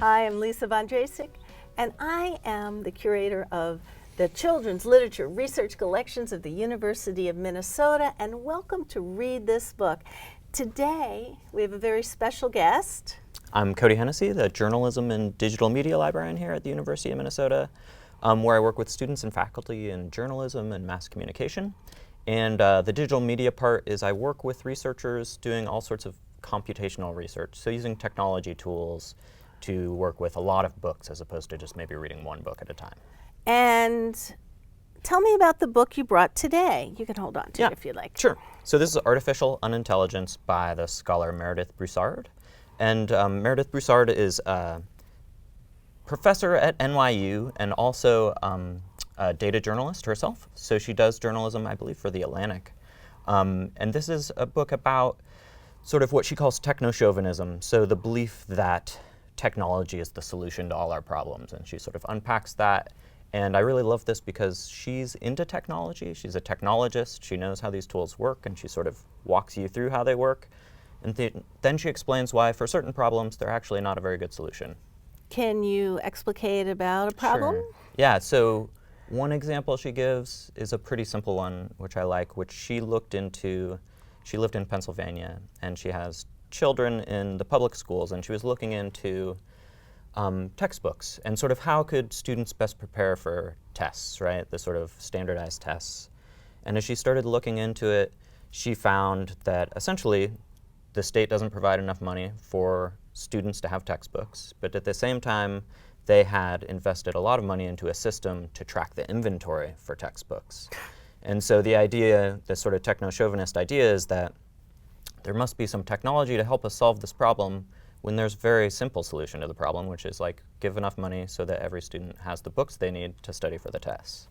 Hi, I'm Lisa Von Drasik, and I am the curator of the Children's Literature Research Collections of the University of Minnesota, and welcome to Read This Book. Today, we have a very special guest. I'm Cody Hennesy, the Journalism and Digital Media Librarian here at the University of Minnesota, where I work with students and faculty in journalism and mass communication. And the digital media part is I work with researchers doing all sorts of computational research, so using technology tools to work with a lot of books as opposed to just maybe reading one book at a time. And tell me about the book you brought today. You can hold on to it if you like. Sure. So this is Artificial Unintelligence by the scholar Meredith Broussard. And Meredith Broussard is a professor at NYU and also a data journalist herself. So she does journalism, I believe, for The Atlantic. And this is a book about sort of what she calls techno-chauvinism, so the belief that technology is the solution to all our problems. And she sort of unpacks that. And I really love this because she's into technology. She's a technologist. She knows how these tools work, and she sort of walks you through how they work. And then she explains why, for certain problems, they're actually not a very good solution. Can you explicate about a problem? Sure. Yeah, so one example she gives is a pretty simple one, which I like, which she lived in Pennsylvania, and she has children in the public schools, and she was looking into textbooks and sort of how could students best prepare for tests, right? The sort of standardized tests. And as she started looking into it, she found that essentially the state doesn't provide enough money for students to have textbooks, but at the same time, they had invested a lot of money into a system to track the inventory for textbooks. And so the idea, the sort of techno-chauvinist idea, is that there must be some technology to help us solve this problem when there's a very simple solution to the problem, which is like give enough money so that every student has the books they need to study for the tests.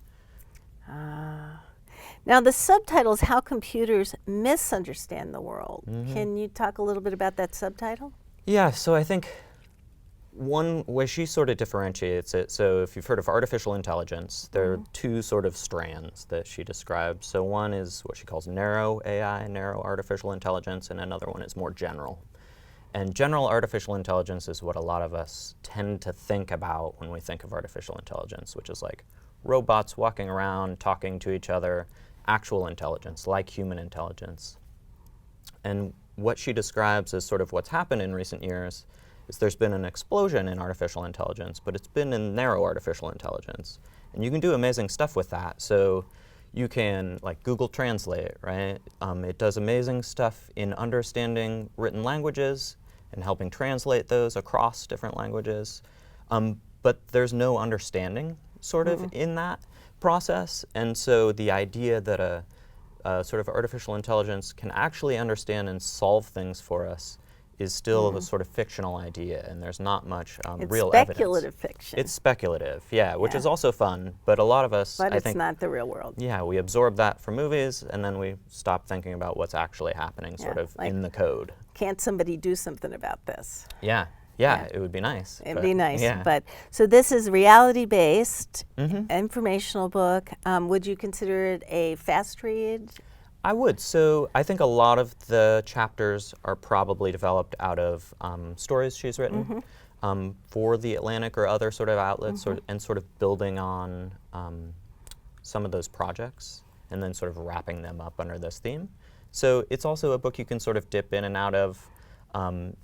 Now the subtitle is How Computers Misunderstand the World. Can you talk a little bit about that subtitle? Yeah, so I think one way she sort of differentiates it, so if you've heard of artificial intelligence, there are two sort of strands that she describes. So one is what she calls narrow AI, narrow artificial intelligence, and another one is more general. And general artificial intelligence is what a lot of us tend to think about when we think of artificial intelligence, which is like robots walking around, talking to each other, actual intelligence, like human intelligence. And what she describes as sort of what's happened in recent years is there's been an explosion in artificial intelligence, but it's been in narrow artificial intelligence. And you can do amazing stuff with that. So you can, like Google Translate, right? It does amazing stuff in understanding written languages and helping translate those across different languages. But there's no understanding sort of in that process. And so the idea that a sort of artificial intelligence can actually understand and solve things for us is still a sort of fictional idea, and there's not much real evidence. It's speculative fiction. It's speculative, yeah, which is also fun, but a lot of us, But I it's think, not the real world. yeah, we absorb that from movies, and then we stop thinking about what's actually happening sort of like, in the code. Can't somebody do something about this? Yeah, it would be nice. It'd be nice, yeah. but so this is reality-based, informational book. Would you consider it a fast read? I would. So I think a lot of the chapters are probably developed out of stories she's written for The Atlantic or other sort of outlets, and sort of building on some of those projects and then sort of wrapping them up under this theme. So it's also a book you can sort of dip in and out of.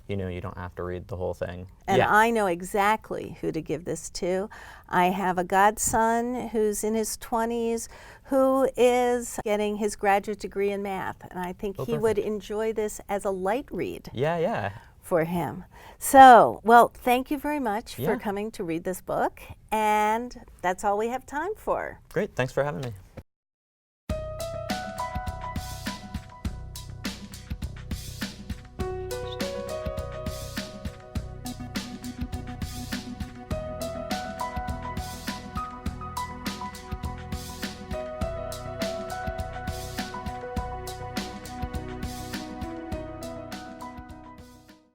You don't have to read the whole thing. And I know exactly who to give this to. I have a godson who's in his 20s who is getting his graduate degree in math, and I think he would enjoy this as a light read. Yeah. For him. So, well, thank you very much for coming to read this book, and that's all we have time for. Great, thanks for having me.